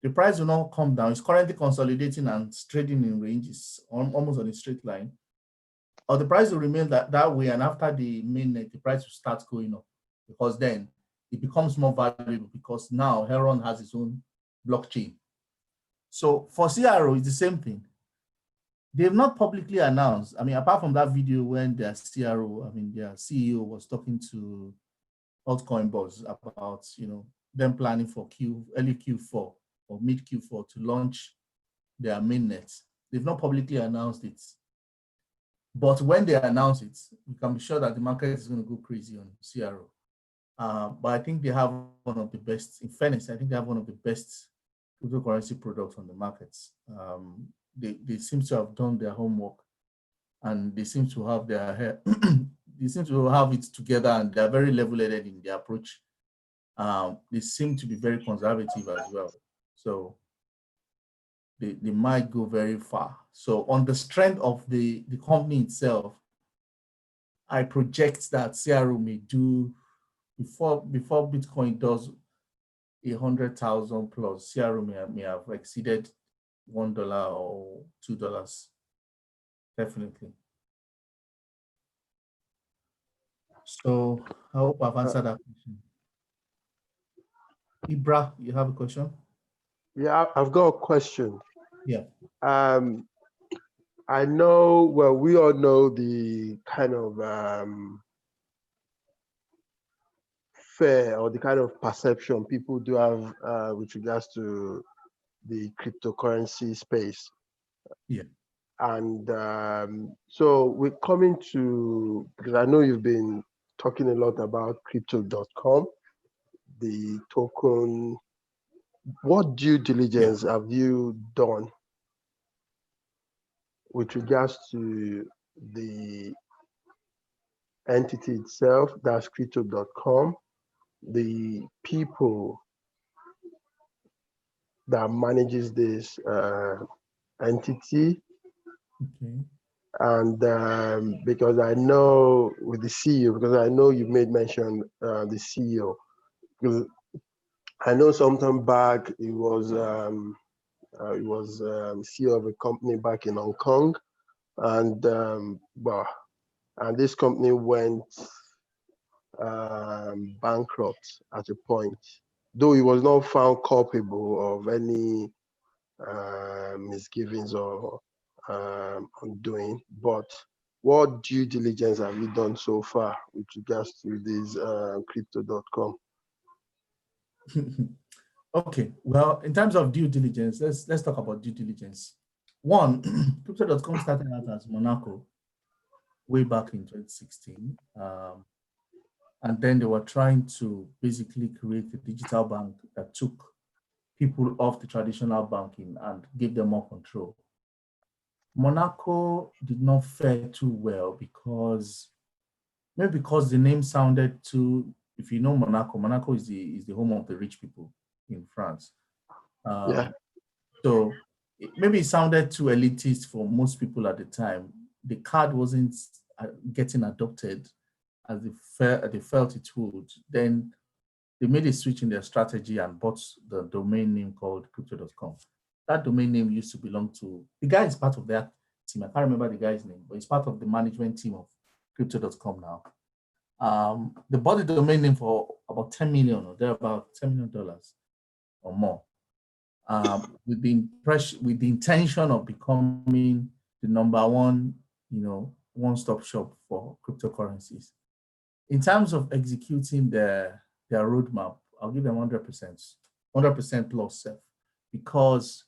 [SPEAKER 1] the price will not come down. It's currently consolidating and trading in ranges, almost on a straight line. Or the price will remain that way, and after the mainnet, the price will start going up, because then it becomes more valuable, because now Heron has its own blockchain. So for CRO, it's the same thing. They've not publicly announced, apart from that video when their CRO, their CEO was talking to Altcoin Buzz about, them planning for early Q4 or mid Q4 to launch their mainnet. They've not publicly announced it. But when they announce it, you can be sure that the market is going to go crazy on CRO. But I think they have one of the best, in fairness, I think they have one of the best cryptocurrency products on the market. They seem to have done their homework, and they seem to have they seem to have it together, and they're very level-headed in their approach. They seem to be very conservative as well. So they might go very far. So on the strength of the company itself, I project that CRO may do, before Bitcoin does 100,000 plus, CRO may have exceeded $1 or $2, definitely. So I hope I've answered that question. Ibra, you have a question?
[SPEAKER 3] Yeah, I've got a question.
[SPEAKER 1] Yeah.
[SPEAKER 3] I know, well, we all know the kind of fear or the kind of perception people do have with regards to the cryptocurrency space.
[SPEAKER 1] Yeah.
[SPEAKER 3] And so we're coming to, because I know you've been talking a lot about crypto.com, the token. What due diligence have you done with regards to the entity itself, that's crypto.com, the people that manages this entity,
[SPEAKER 1] Okay.
[SPEAKER 3] And because I know with the CEO, because I know you made mention the CEO, because I know sometime back he was CEO of a company back in Hong Kong, and and this company went bankrupt at a point, though he was not found culpable of any misgivings or undoing. But what due diligence have you done so far with regards to this crypto.com?
[SPEAKER 1] Okay, well, in terms of due diligence, let's talk about due diligence. One, crypto.com started out as Monaco way back in 2016. And then they were trying to basically create a digital bank that took people off the traditional banking and gave them more control. Monaco did not fare too well because maybe because the name sounded too, if you know Monaco, Monaco is the home of the rich people in France.
[SPEAKER 3] Yeah.
[SPEAKER 1] So maybe it sounded too elitist for most people at the time. The card wasn't getting adopted as they felt it would. Then they made a switch in their strategy and bought the domain name called crypto.com. That domain name used to belong to, the guy is part of that team. I can't remember the guy's name, but he's part of the management team of crypto.com now. They bought the domain name for about 10 million or thereabout $10 million or more. With the intention of becoming the number one, one-stop shop for cryptocurrencies. In terms of executing their roadmap, I'll give them 100% plus self, because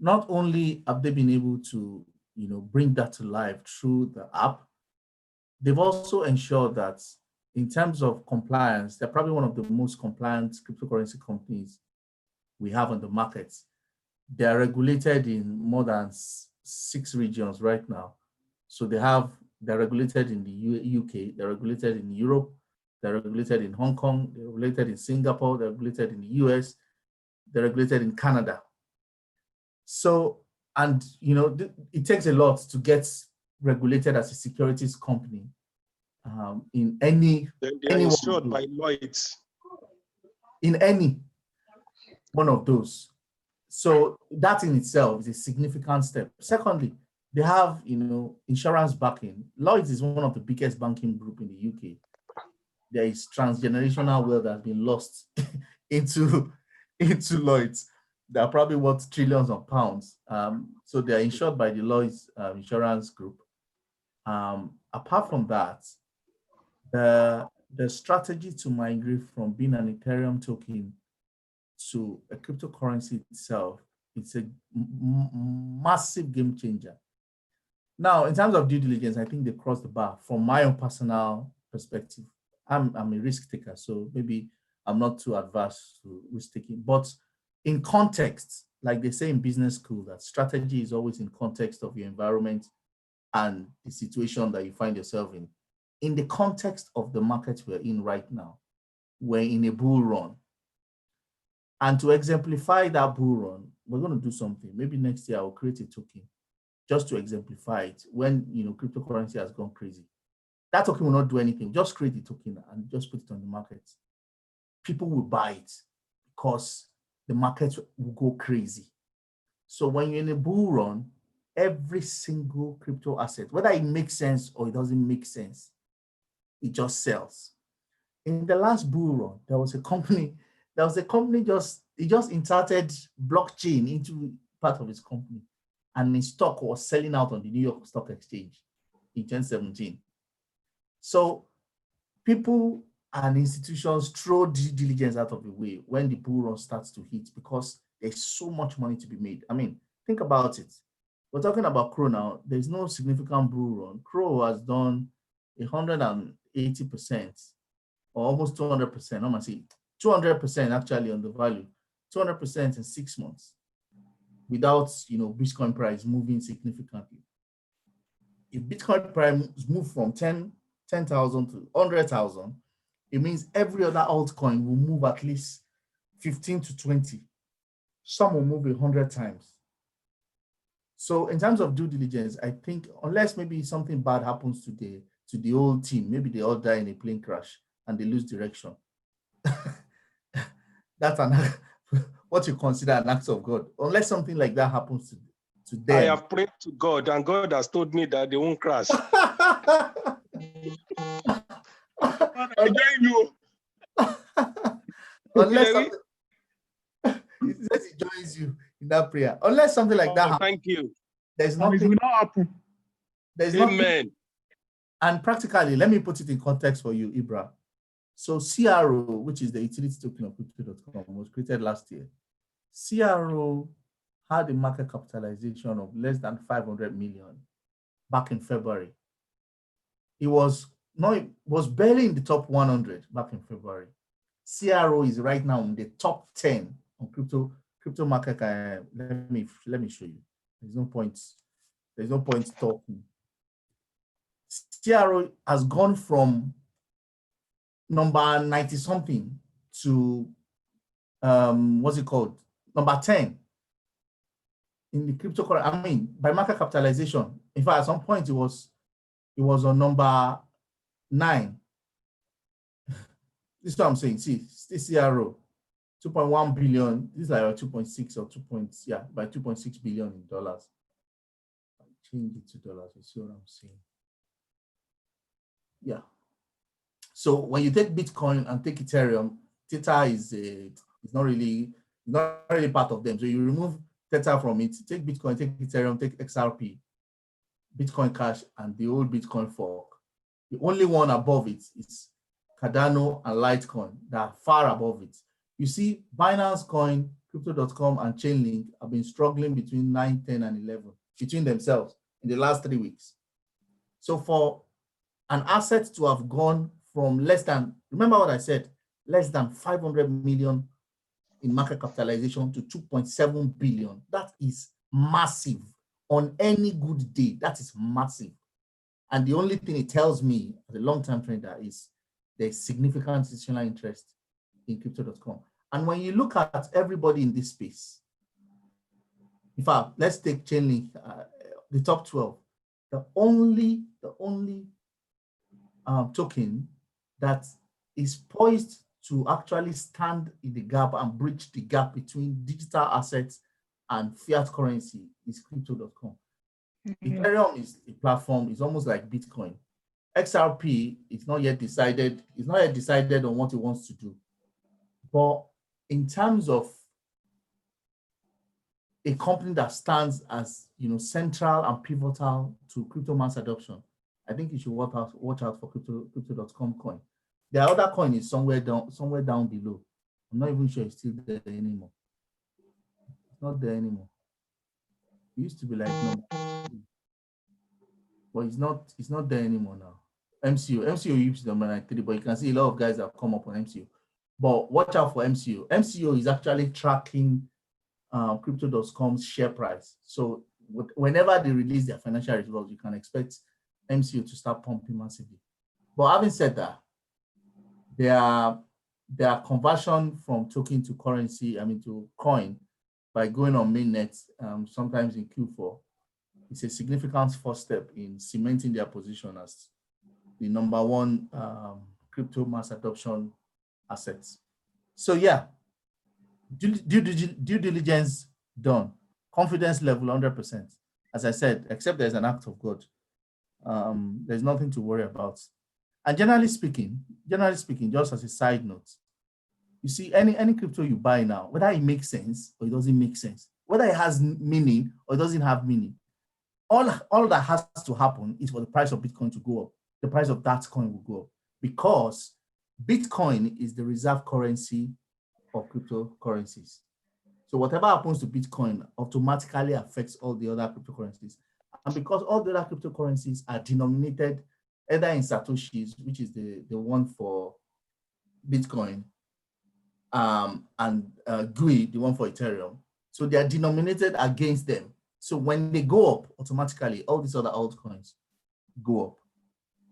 [SPEAKER 1] not only have they been able to, bring that to life through the app, they've also ensured that in terms of compliance, they're probably one of the most compliant cryptocurrency companies we have on the market. They're regulated in more than 6 regions right now. So they're regulated in the UK, they're regulated in Europe, they're regulated in Hong Kong, they're regulated in Singapore, they're regulated in the US, they're regulated in Canada. So, and it takes a lot to get regulated as a securities company in any.
[SPEAKER 5] They are insured by Lloyd's.
[SPEAKER 1] In any one of those. So that in itself is a significant step. Secondly, they have, insurance backing. Lloyd's is one of the biggest banking group in the UK. There is transgenerational wealth that has been lost into Lloyd's. They are probably worth trillions of pounds. So they are insured by the Lloyd's insurance group. Apart from that, the strategy to migrate from being an Ethereum token to a cryptocurrency itself, it's a massive game changer. Now, in terms of due diligence, I think they crossed the bar. From my own personal perspective, I'm a risk taker, so maybe I'm not too adverse to risk taking. But in context, like they say in business school, that strategy is always in context of your environment and the situation that you find yourself in. In the context of the market we're in right now, we're in a bull run. And to exemplify that bull run, we're going to do something. Maybe next year I'll create a token just to exemplify it when cryptocurrency has gone crazy. That token will not do anything. Just create the token and just put it on the market. People will buy it because the market will go crazy. So when you're in a bull run, every single crypto asset, whether it makes sense or it doesn't make sense, it just sells. In the last bull run, there was a company just inserted blockchain into part of its company, and its stock was selling out on the New York Stock Exchange in 2017. So people and institutions throw due diligence out of the way when the bull run starts to hit, because there's so much money to be made. I mean, think about it. We're talking about Crow now. There's no significant bull run. Crow has done 180% or almost 200%. I'm gonna say 200% actually on the value, 200% in 6 months, without Bitcoin price moving significantly. If Bitcoin price moves from 10,000 to 100,000, it means every other altcoin will move at least 15 to 20. Some will move 100 times. So in terms of due diligence, I think unless maybe something bad happens to the whole team, maybe they all die in a plane crash and they lose direction. That's what you consider an act of God. Unless something like that happens to them.
[SPEAKER 5] I have prayed to God, and God has told me that they won't crash. I join you.
[SPEAKER 1] Unless something, he says he joins you in that prayer. Unless something like that happens,
[SPEAKER 5] Thank you.
[SPEAKER 1] there's
[SPEAKER 2] And it
[SPEAKER 1] nothing.
[SPEAKER 2] will not happen.
[SPEAKER 1] There's nothing.
[SPEAKER 5] Amen.
[SPEAKER 1] And practically, let me put it in context for you, Ibra. So CRO, which is the utility token of crypto.com, was created last year. CRO had a market capitalization of less than 500 million back in February. It was barely in the top 100 back in February. CRO is right now in the top 10 on crypto market. Let me show you. There's no point talking. CRO has gone from number 90 something to what's it called? Number 10 in the cryptocurrency. I mean, by market capitalization. In fact, at some point it was on number 9. This is what I'm saying. See, this CRO, 2.1 billion. This is like 2.6 or 2. By 2.6 billion in dollars. I'll change it to dollars. You see what I'm saying? Yeah. So when you take Bitcoin and take Ethereum, Theta is not really part of them. So you remove Theta from it, take Bitcoin, take Ethereum, take XRP, Bitcoin Cash, and the old Bitcoin fork. The only one above it is Cardano and Litecoin that are far above it. You see, Binance Coin, Crypto.com, and Chainlink have been struggling between 9, 10, and 11 between themselves in the last 3 weeks. So for an asset to have gone from less than, remember what I said, less than 500 million in market capitalization to 2.7 billion. That is massive. On any good day, that is massive. And the only thing it tells me as a long-term trader is there's significant institutional interest in crypto.com. And when you look at everybody in this space, in fact, let's take Chainlink, the top 12. The only token that is poised to actually stand in the gap and bridge the gap between digital assets and fiat currency is crypto.com. Ethereum is a platform, it's almost like Bitcoin. XRP is not yet decided, on what it wants to do. But in terms of a company that stands as central and pivotal to crypto mass adoption, I think you should watch out for crypto.com coin. The other coin is somewhere down below. I'm not even sure it's still there anymore. It's not there anymore. It used to be like number 2, but it's not there anymore now. MCO used to be number 3, but you can see a lot of guys have come up on MCO. But watch out for MCO. MCO is actually tracking crypto.com's share price. So whenever they release their financial results, you can expect MCO to start pumping massively. But having said that, their conversion from token to currency, to coin, by going on mainnet, sometimes in Q4, it's a significant first step in cementing their position as the number 1 crypto mass adoption assets. So yeah, due diligence done, confidence level 100%. As I said, except there's an act of God, there's nothing to worry about. And generally speaking, just as a side note, you see, any crypto you buy now, whether it makes sense or it doesn't make sense, whether it has meaning or it doesn't have meaning, all that has to happen is for the price of Bitcoin to go up. The price of that coin will go up, because Bitcoin is the reserve currency of cryptocurrencies. So whatever happens to Bitcoin automatically affects all the other cryptocurrencies. And because all the other cryptocurrencies are denominated either in Satoshis, which is the one for Bitcoin, and GUI, the one for Ethereum. So they are denominated against them. So when they go up, automatically, all these other altcoins go up.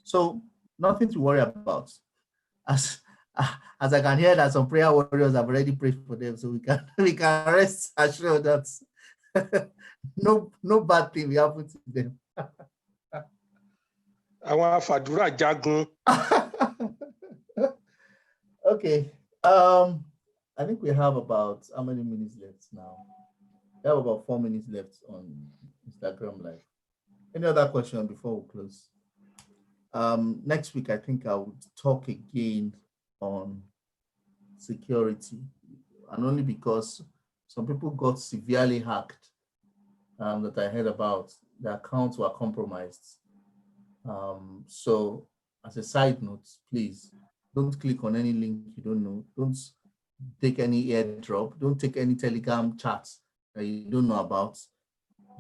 [SPEAKER 1] So nothing to worry about. As I can hear that some prayer warriors have already prayed for them, so we can rest assured that no bad thing will happen to them.
[SPEAKER 5] Àwọn afàdúrà jagun.
[SPEAKER 1] Okay. I think we have about how many minutes left now? We have about 4 minutes left on Instagram Live. Any other question before we close? Next week, I think I would talk again on security, and only because some people got severely hacked that I heard about. Their accounts were compromised. So as a side note, please don't click on any link you don't know. Don't take any airdrop. Don't take any Telegram chats that you don't know about.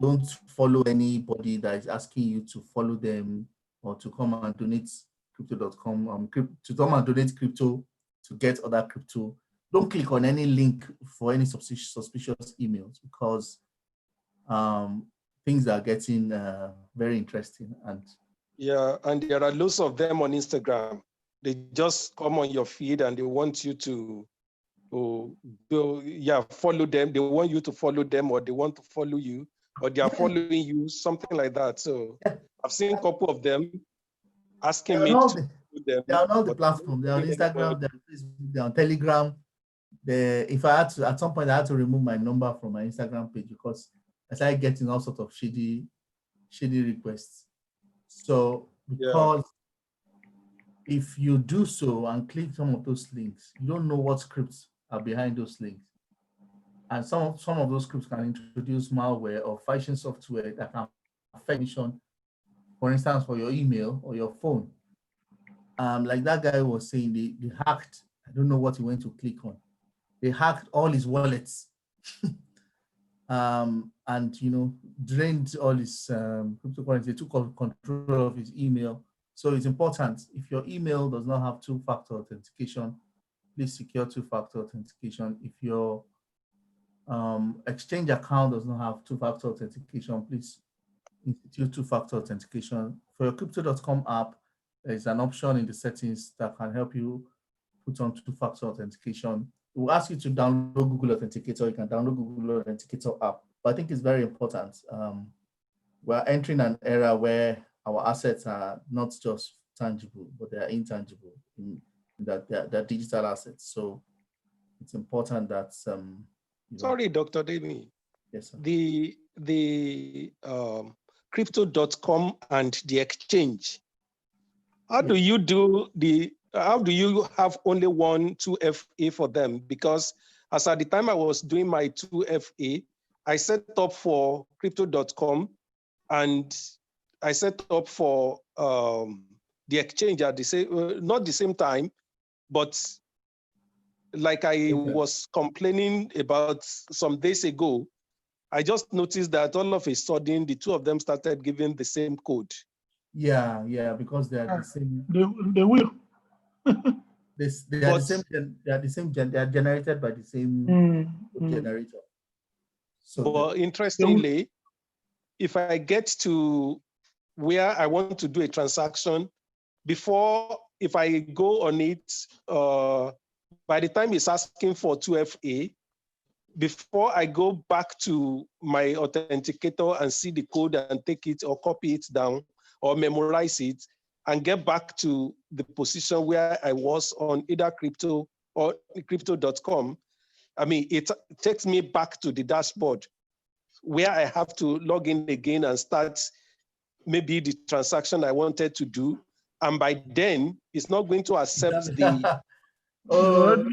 [SPEAKER 1] Don't follow anybody that is asking you to follow them or to come and donate crypto.com, to come and donate crypto to get other crypto. Don't click on any link for any suspicious emails, because things are getting very interesting. And
[SPEAKER 5] yeah, and there are lots of them on Instagram. They just come on your feed and they want you to follow them. They want you to follow them, or they want to follow you, or they are following you, something like that. So I've seen a couple of them asking me to follow them.
[SPEAKER 1] They are on all the platforms. They're on Instagram, they're on Facebook, they're on Telegram. If I had to, at some point, I had to remove my number from my Instagram page because I started getting all sorts of shady requests. So because if you do so and click some of those links, you don't know what scripts are behind those links. And some of those scripts can introduce malware or phishing software that can affect mission, for instance, for your email or your phone. Like that guy was saying, they hacked, I don't know what he went to click on. They hacked all his wallets and, drained all his cryptocurrency, took control of his email. So it's important, if your email does not have two-factor authentication, please secure two-factor authentication. If your exchange account does not have two-factor authentication, please institute two-factor authentication. For your crypto.com app, there's an option in the settings that can help you put on two-factor authentication. It will ask you to download Google Authenticator. You can download Google Authenticator app. But I think it's very important. We're entering an era where our assets are not just tangible, but they are intangible, in that they're digital assets. So it's important that
[SPEAKER 5] Sorry, Dr. Demi.
[SPEAKER 1] Yes, sir.
[SPEAKER 5] The crypto.com and the exchange. How do you have only 2FA for them? Because as at the time I was doing my 2FA, I set up for crypto.com and I set up for the exchange at the same, not the same time, but like I was complaining about some days ago, I just noticed that all of a sudden the two of them started giving the same code.
[SPEAKER 1] Yeah, because they are the same.
[SPEAKER 2] They will.
[SPEAKER 1] They are the same. They are generated by the same generator. So,
[SPEAKER 5] but interestingly, if I get to where I want to do a transaction, if I go on it, by the time it's asking for 2FA, before I go back to my authenticator and see the code and take it or copy it down or memorize it and get back to the position where I was on either crypto or crypto.com, I mean, it takes me back to the dashboard where I have to log in again and start maybe the transaction I wanted to do. And by then, it's not going to accept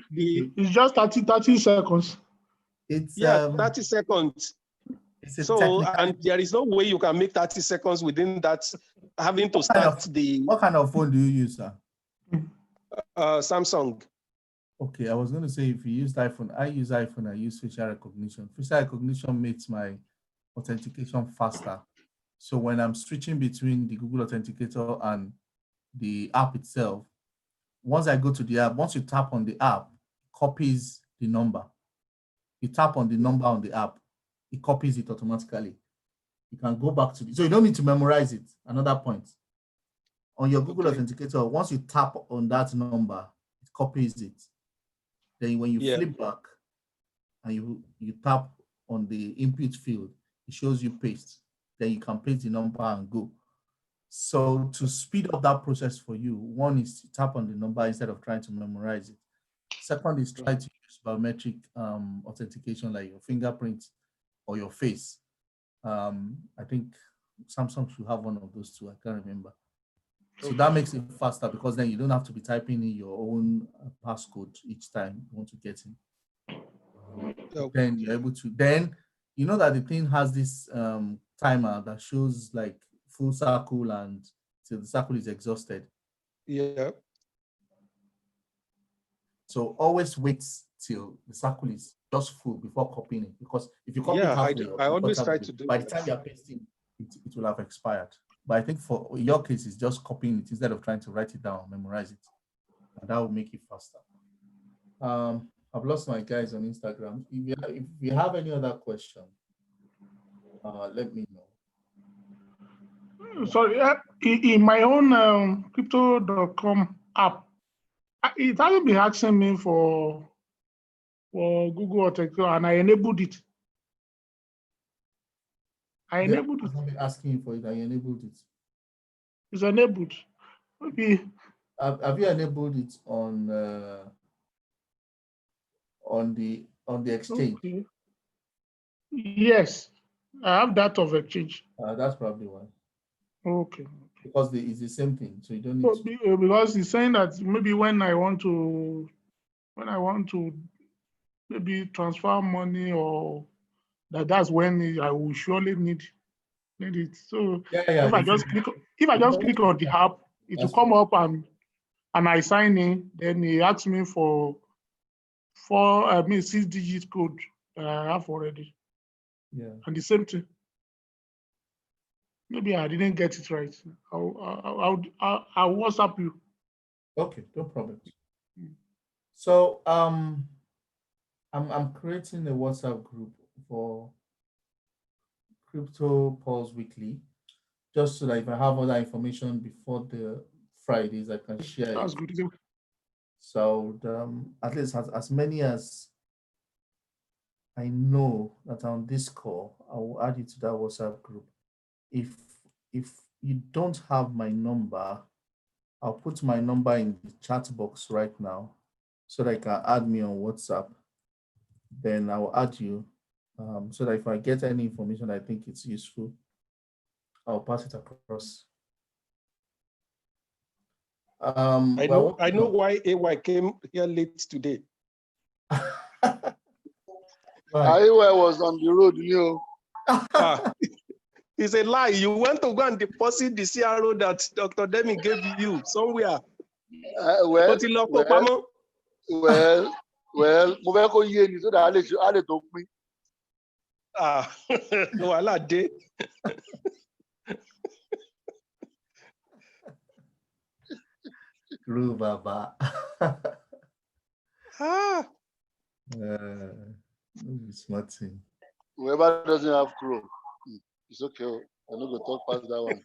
[SPEAKER 2] it's just 30 seconds.
[SPEAKER 1] It's
[SPEAKER 5] 30 seconds. So, and there is no way you can make 30 seconds within that, having to start
[SPEAKER 1] What kind of phone do you use, sir?
[SPEAKER 5] Samsung.
[SPEAKER 1] Okay, I was going to say, if you use iPhone, I use iPhone, I use facial recognition. Facial recognition makes my authentication faster. So when I'm switching between the Google Authenticator and the app itself, once I go to the app, once you tap on the app, it copies the number. You tap on the number on the app, it copies it automatically. You can go back to it. So you don't need to memorize it. Another point. On your Google Authenticator, once you tap on that number, it copies it. Then when you flip back and you tap on the input field, it shows you paste. Then you can paste the number and go. So to speed up that process for you, one is to tap on the number instead of trying to memorize it. Second is try to use biometric authentication like your fingerprint or your face. I think Samsung should have one of those two. I can't remember. So that makes it faster because then you don't have to be typing in your own passcode each time you want to get in. Then you're able to, then you know that the thing has this timer that shows like full circle and till the circle is exhausted.
[SPEAKER 5] Yeah.
[SPEAKER 1] So always wait till the circle is just full before copying it, because if you copy it halfway,
[SPEAKER 5] I always try to do
[SPEAKER 1] by the
[SPEAKER 5] that.
[SPEAKER 1] time you're pasting, it will have expired. But I think for your case, it's just copying it instead of trying to write it down, memorize it, and that will make it faster. I've lost my guys on Instagram. If you have any other question, let me know.
[SPEAKER 2] Sorry, in my own crypto.com app, it hasn't been asking me for Google Authenticator, and I enabled it. I enabled it.
[SPEAKER 1] I've been asking you for it. I enabled it.
[SPEAKER 2] It's enabled. Maybe.
[SPEAKER 1] Have you enabled it on the exchange?
[SPEAKER 2] Okay. Yes, I have that of exchange.
[SPEAKER 1] That's probably why.
[SPEAKER 2] Okay.
[SPEAKER 1] Because it's the same thing, so you don't need to.
[SPEAKER 2] Because he's saying that maybe when I want to maybe transfer money, or that's when I will surely need it. So if I just click on the app, it will come up and I sign in. Then he asks me for 6-digit code that I have already.
[SPEAKER 1] Yeah.
[SPEAKER 2] And the same thing. Maybe I didn't get it right. I'll WhatsApp you.
[SPEAKER 1] Okay, no problem. So I'm creating a WhatsApp group for Crypto Pulse Weekly, just so that if I have other information before the Fridays, I can share
[SPEAKER 2] That's
[SPEAKER 1] it.
[SPEAKER 2] good.
[SPEAKER 1] So at least as many as I know that are on this call, I will add you to that WhatsApp group. If you don't have my number, I'll put my number in the chat box right now so that you can add me on WhatsApp. Then I'll add you so that if I get any information I think it's useful, I'll pass it across.
[SPEAKER 5] I know why AY came here late today.
[SPEAKER 6] I was on the road,
[SPEAKER 5] It's a lie. You went to go and deposit the CRO that Dr. Demi gave you somewhere.
[SPEAKER 6] Well, mo fẹ́ kó yé ni so that a lè tó pín.
[SPEAKER 5] Wàhálà dé.
[SPEAKER 1] True, Baba. Smart thing.
[SPEAKER 6] Whoever doesn't have crow, it's okay. I'm not going to talk past that one.